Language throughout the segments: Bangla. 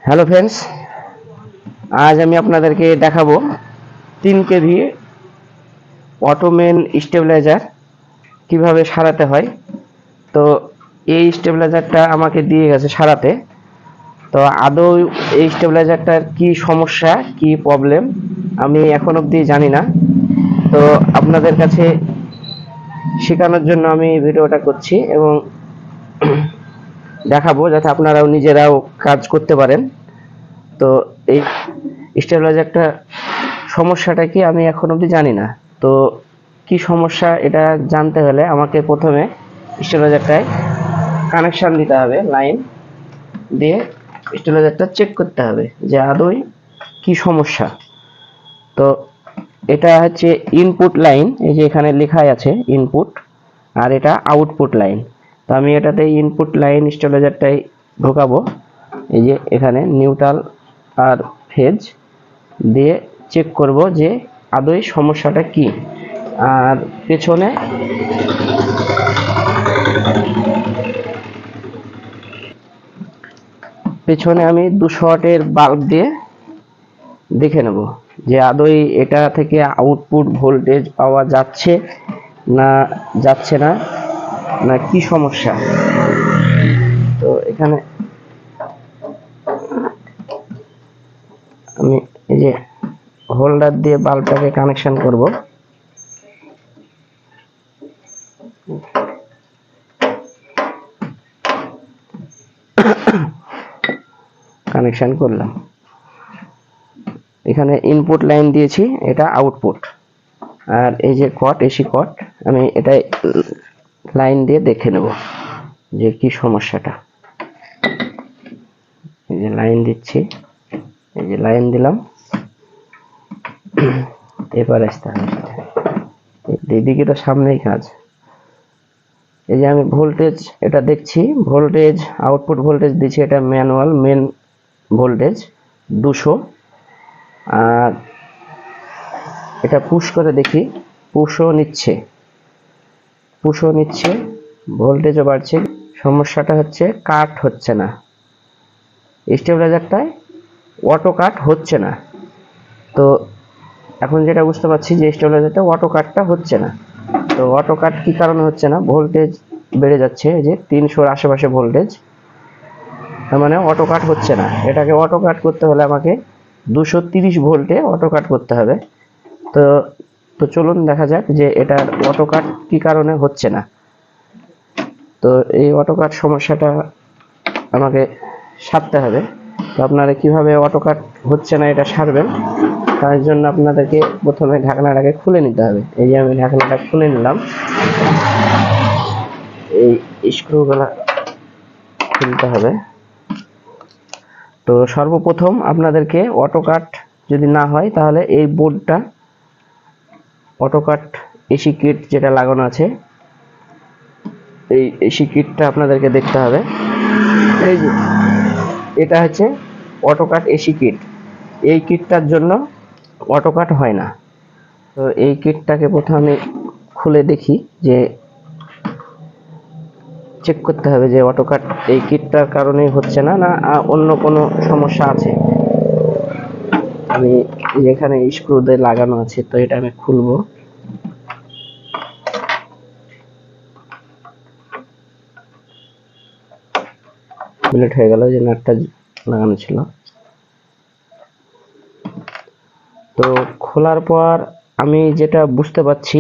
হ্যালো ফ্রেন্ডস, আজ আমি আপনাদেরকে দেখাবো 3 কেভি অটোমেন স্টেবিলাইজার কিভাবে সারাতে হয়। তো এই স্টেবিলাইজারটা আমাকে দিয়ে গেছে সারাতে। তো আদৌ এই স্টেবিলাইজারটার কি সমস্যা, কি প্রবলেম আমি এখন অবধি জানি না। তো আপনাদের কাছে শেখানোর জন্য আমি ভিডিওটা করছি এবং দেখাবো যাতে আপনারাও নিজেরাও কাজ করতে পারেন। তো এই স্টেবিলাইজারটা সমস্যাটা কি আমি এখন অবধি জানি না। তো কি সমস্যা এটা জানতে হলে আমাকে প্রথমে স্টেবিলাইজারটায় কানেকশন দিতে হবে, লাইন দিয়ে স্টেবিলাইজারটা চেক করতে হবে যে আদৌ কি সমস্যা। তো এটা হচ্ছে ইনপুট লাইন, এই যে এখানে লেখাই আছে ইনপুট, আর এটা আউটপুট লাইন। তো আমি এটাতে ইনপুট লাইন স্টেবিলাইজারটাই ঢোকাবো। এই যে এখানে নিউট্রাল আর ফেজ দিয়ে চেক করব যে আদৌ সমস্যাটা কি। আর পেছনে আমি 200 ওয়াটের বাল্ব দিয়ে দেখে নেব যে আদৌ এটা থেকে আউটপুট ভোল্টেজ পাওয়া যাচ্ছে না যাচ্ছে না, না কি সমস্যা। তো এখানে আমি এই যে হোল্ডার দিয়ে বাল্বটাকে কানেকশন করব। কানেকশন করলাম, এখানে ইনপুট লাইন দিয়েছি, এটা আউটপুট। আর এই যে কট, এসি কট, আমি এটা লাইন দিয়ে দেখে নেব যে কি সমস্যাটা। এই যে লাইন দিচ্ছি, এই যে লাইন দিলাম, এবার আসতে হবে এদিকে, তো সামনেই কাজ। এই যে আমি ভোল্টেজ এটা দেখছি, ভোল্টেজ আউটপুট ভোল্টেজ দিচ্ছি, এটা ম্যানুয়াল মেন ভোল্টেজ 200। আর এটা পুশ করে দেখি, পুশও নিচ্ছে, ভোল্টেজও বাড়ছে। সমস্যাটা হচ্ছে কাট হচ্ছে না, স্টেবিলাইজারটায় অটো কাট হচ্ছে না। তো এখন যেটা বুঝতে পারছি যে স্টেবিলাইজারটা অটো কাটটা হচ্ছে না। তো অটো কাট কি কারণে হচ্ছে না, ভোল্টেজ বেড়ে যাচ্ছে, এই যে 300-র আশেপাশে ভোল্টেজ, তার মানে অটো কাট হচ্ছে না। এটাকে অটো কাট করতে হলে আমাকে 230 ভোল্টে অটো কাট করতে হবে। তো তো চলুন দেখা যাক যে এটার অটো কাট কি কারণে হচ্ছে না। তো এই অটো কাট সমস্যাটা আমাকে সারতে হবে। তো আপনারা কিভাবে অটো কাট হচ্ছে না এটা সারবেন, তার জন্য আপনাদেরকে প্রথমে ঢাকনাটাকে খুলে নিতে হবে। এই যে আমি ঢাকনাটা খুলে নিলাম, এই স্ক্রুগুলা খুলতে হবে। তো সর্বপ্রথম আপনাদেরকে অটো কাট যদি না হয় তাহলে এই বোর্ডটা, অটো কাট এসি কিট যেটা লাগানো আছে, এই এসি কিটটা আপনাদেরকে দেখতে হবে। এই যে এটা হচ্ছে অটো কাট এসি কিট, এই কিটটার জন্য অটো কাট হয় না। তো এই কিটটাকে প্রথমে খুলে দেখি, যে চেক করতে হবে যে অটো কাট এই কিটটার কারণেই হচ্ছে না, না অন্য কোনো সমস্যা আছে। আমি যেখানে স্ক্রু দিয়ে লাগানো আছে, তো এটা আমি খুলবো। বুলেট হয়ে গেল, যে নাটটা লাগানো ছিল। তো খোলার পর আমি যেটা বুঝতে পারছি,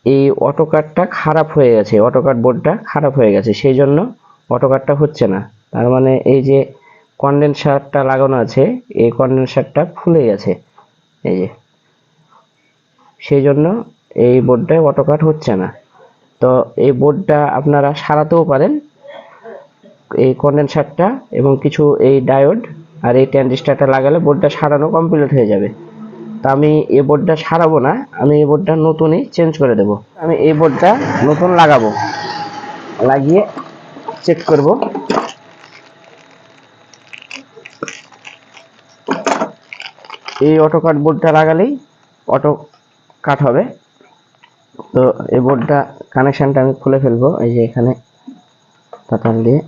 এই অটো কাটটা খারাপ হয়ে গেছে, অটো কাট বোর্ডটা খারাপ হয়ে গেছে, সেই জন্য অটো কাটটা হচ্ছে না। তার মানে এই যে কন্ডেন্সারটা লাগানো আছে, এই কন্ডেন্সারটা খুলে গেছে, এই যে, সেই জন্য এই বোর্ডটায় অটো কাট হচ্ছে না। তো এই বোর্ডটা আপনারা সারাতেও পারেন, এই কন্ডেন্সারটা এবং কিছু এই ডায়োড আর এই ট্রানজিস্টরটা লাগালে বোর্ডটা সারানো কমপ্লিট হয়ে যাবে। তা আমি এই বোর্ডটা সারাবো না, আমি এই বোর্ডটা নতুনই চেঞ্জ করে দেব। আমি এই বোর্ডটা নতুন লাগাবো, লাগিয়ে চেক করব। এই অটো কাট বোর্ডটা লাগালেই অটো কাট হবে। তো এই বোর্ডটা কানেকশনটা আমি খুলে ফেলবো, এই যে এখানে তাতাল দিয়ে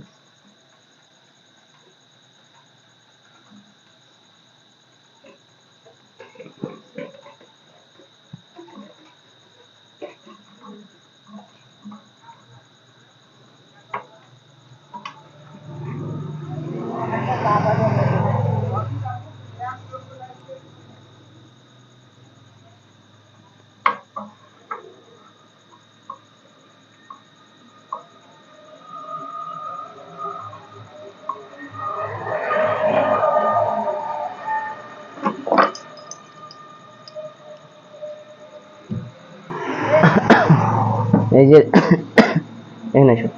এই যে এখানে এসো,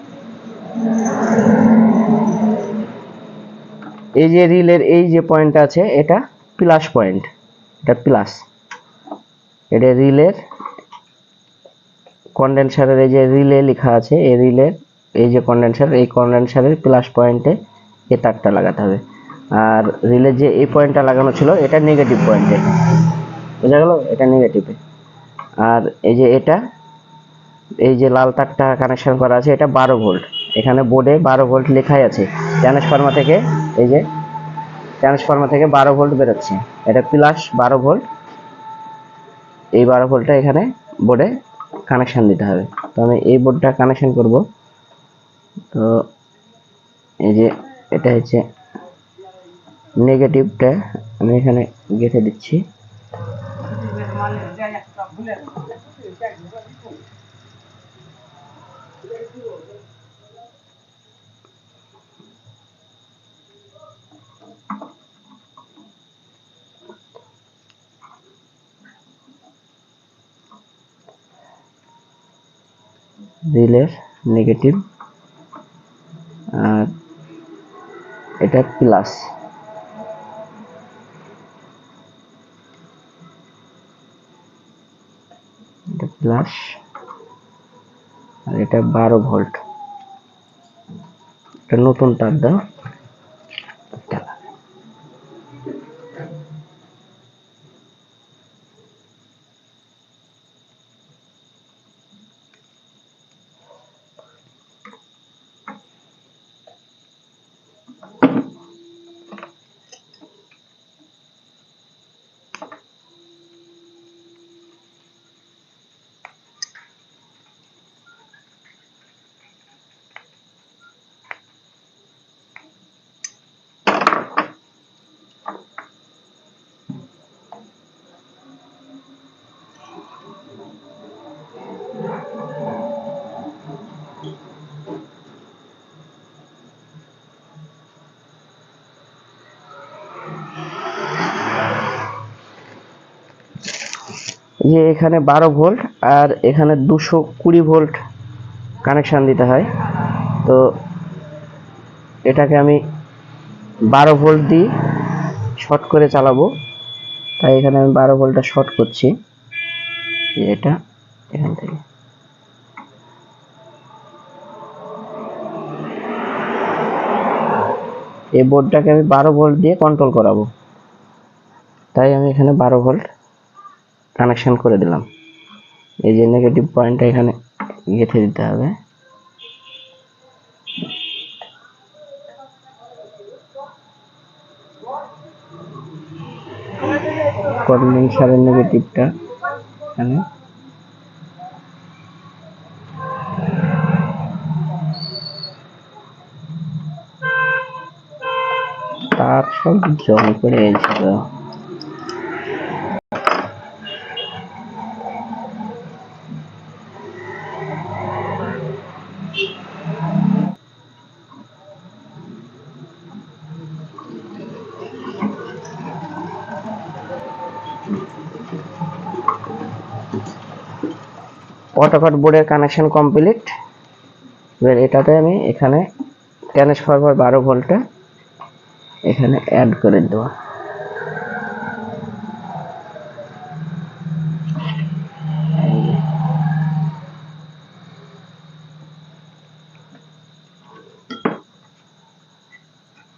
এই যে রিলের এই যে পয়েন্টটা আছে এটা প্লাস পয়েন্ট, এটা প্লাস, এটা রিলের কন্ডেন্সারের এই যে রিলে লেখা আছে, এই রিলের এই যে কন্ডেন্সার, এই কন্ডেন্সারের প্লাস পয়েন্টে এই তারটা লাগাতে হবে। আর রিলের যে এই পয়েন্টটা লাগানো ছিল এটা নেগেটিভ পয়েন্টে, বোঝা গেল, এটা নেগেটিভে। আর এই যে এটা, এই যে লাল তারটা কানেকশন করা আছে এটা 12 ভোল্ট, এখানে বোর্ডে 12 ভোল্ট লেখাই আছে। ট্রান্সফরমার থেকে, এই যে ট্রান্সফরমার থেকে 12 ভোল্ট বেরোচ্ছে, এটা প্লাস 12 ভোল্ট, এই 12 ভোল্টটা এখানে বোর্ডে কানেকশন দিতে হবে। তো আমি এই বোর্ডটা কানেকশন করব। তো এই যে এটা হচ্ছে নেগেটিভটা, আমি এখানে গেঁথে দিচ্ছি। রিলের নেগেটিভ আর এটা প্লাস, এটা প্লাস আর এটা 12 ভোল্ট। এটা নতুন তার দাও। যে এখানে 12 ভোল্ট আর এখানে 220 ভোল্ট কানেকশন দিতে হয়। তো এটাকে আমি 12 ভোল্ট দিয়ে শর্ট করে চালাবো, তাই এখানে আমি 12 ভোল্টটা শর্ট করছি। এটা এখান থেকে এই বোর্ডটাকে আমি 12 ভোল্ট দিয়ে কন্ট্রোল করাবো, তাই আমি এখানে 12 ভোল্ট কানেকশন করে দিলাম। এই যে নেগেটিভ পয়েন্টটা এখানে গেঁথে দিতে হবে। কন্ডেন্সারের নেগেটিভটা এখানে, তার সব জল করে এসেছিল। অটোকাট বোর্ডের কানেকশন কমপ্লিট। এবার এটাতে আমি এখানে ট্রান্সফরমার 12 ভোল্টটা এখানে অ্যাড করে দেব।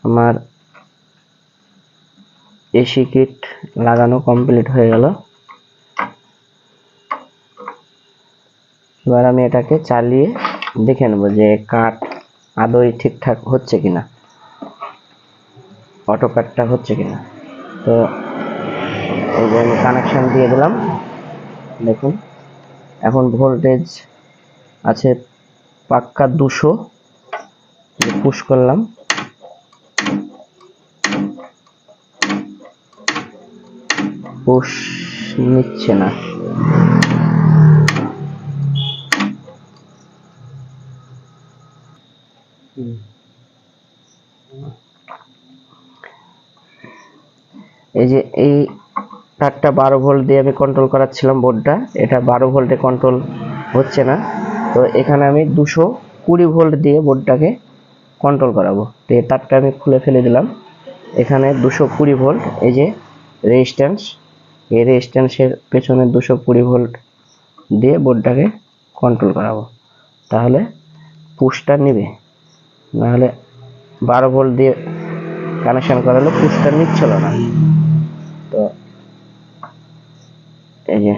আমার এসি কিট লাগানো কমপ্লিট হয়ে গেল। এবার আমি এটাকে চালিয়ে দেখে নেব যে কাট আদৌ ঠিকঠাক হচ্ছে কিনা, অটো কাটটা হচ্ছে কিনা। তো এই যে আমি কানেকশন দিয়ে দিলাম, দেখুন এখন ভোল্টেজ আছে পাক্কা 200, পুশ করলাম, পুশ নিচ্ছে না। এই যে এই তারটা 12 ভোল্ট দিয়ে আমি কন্ট্রোল করাচ্ছিলাম বোর্ডটা, এটা 12 ভোল্টে কন্ট্রোল হচ্ছে না। তো এখানে আমি 220 ভোল্ট দিয়ে বোর্ডটাকে কন্ট্রোল করাবো। তো এই তারটা আমি খুলে ফেলে দিলাম। এখানে 220 ভোল্ট, এই যে রেজিস্ট্যান্স, এই রেজিস্ট্যান্সের পেছনে 220 ভোল্ট দিয়ে বোর্ডটাকে কন্ট্রোল করাবো, তাহলে পুশটা নিবে। নাহলে 12 ভোল্ট দিয়ে কানেকশন করালে পুশটা নিচ্ছিল না। তো এই যে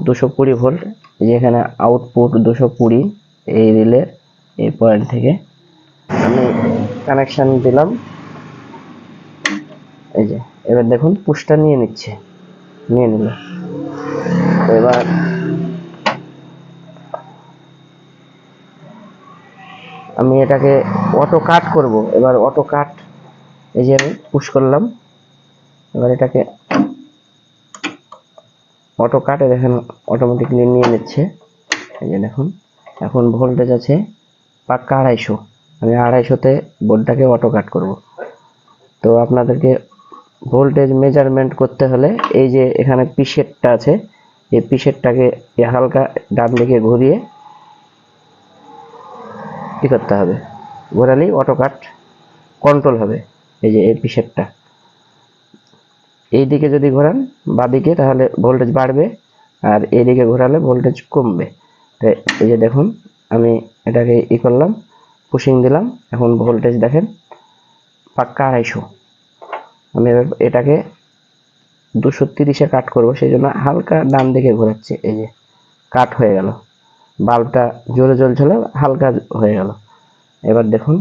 220 ভোল্ট, এই যে এখানে আউটপুট 220, এই রিলের এই পয়েন্ট থেকে আমি কানেকশন দিলাম। এই যে এবার দেখুন পুশটা নিয়ে নিচ্ছে, নিয়ে নিল। এবার আমি এটাকে অটো কাট করব। এবার অটো কাট, এই যে আমি পুশ করলাম, এবার এটাকে অটো কাটে দেখেন অটোমেটিকলি নিয়ে নিচ্ছে। এই যে দেখুন এখন ভোল্টেজ আছে পাক্কা 250। আমি 250-তে বোর্ডটাকে অটো কাট করব। তো আপনাদেরকে ভোল্টেজ মেজারমেন্ট করতে হলে এই যে এখানে পিসেটটা আছে, এই পিসেটটাকে হালকা ডান দিকে ঘুরিয়ে কি করতে হবে, ঘোরালেই অটো কাট কন্ট্রোল হবে। এই যে এই পিসেটটা এই দিকে যদি ঘোরান বাঁদিকে তাহলে ভোল্টেজ বাড়বে, আর এইদিকে ঘোরালে ভোল্টেজ কমবে। তো এই যে দেখুন আমি এটাকে করলাম, পুশিং দিলাম, এখন ভোল্টেজ দেখেন পাক্কা 250। আমি এটাকে 230-এ কাট করব, সেই জন্য হালকা ডান দিকে ঘোরাচ্ছে। এই যে কাট হয়ে গেল, বাল্বটা জোরে জ্বলছিল, হালকা হয়ে গেল। এবার দেখুন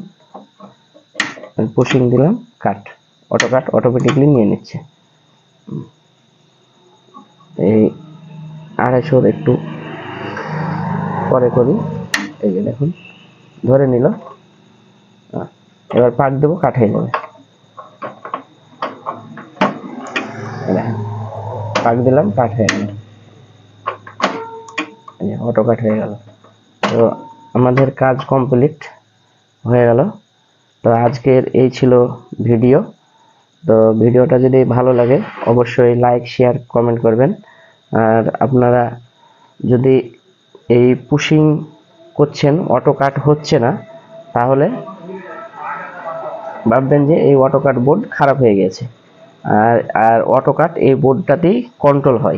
পুশিং দিলাম, কাট, অটো কাট অটোমেটিকলি নিয়ে নিচ্ছে। এই 250-র একটু পরে করি। এই যে দেখুন ধরে নিল, এবার পাক দেবো, কাট হয়ে যাবে। পাক দিলাম, কাট হয়ে গেল, অটো কাট হয়ে গেল। তো আমাদের কাজ কমপ্লিট হয়ে গেল। তো আজকের এই ছিল ভিডিও। তো ভিডিওটা যদি ভালো লাগে অবশ্যই লাইক, শেয়ার, কমেন্ট করবেন। আর আপনারা যদি এই পুশিং করছেন অটো কাট হচ্ছে না, তাহলে ভাববেন যে এই অটো কাট বোর্ড খারাপ হয়ে গেছে। আর অটো কাট এই বোর্ডটাতেই কন্ট্রোল হয়।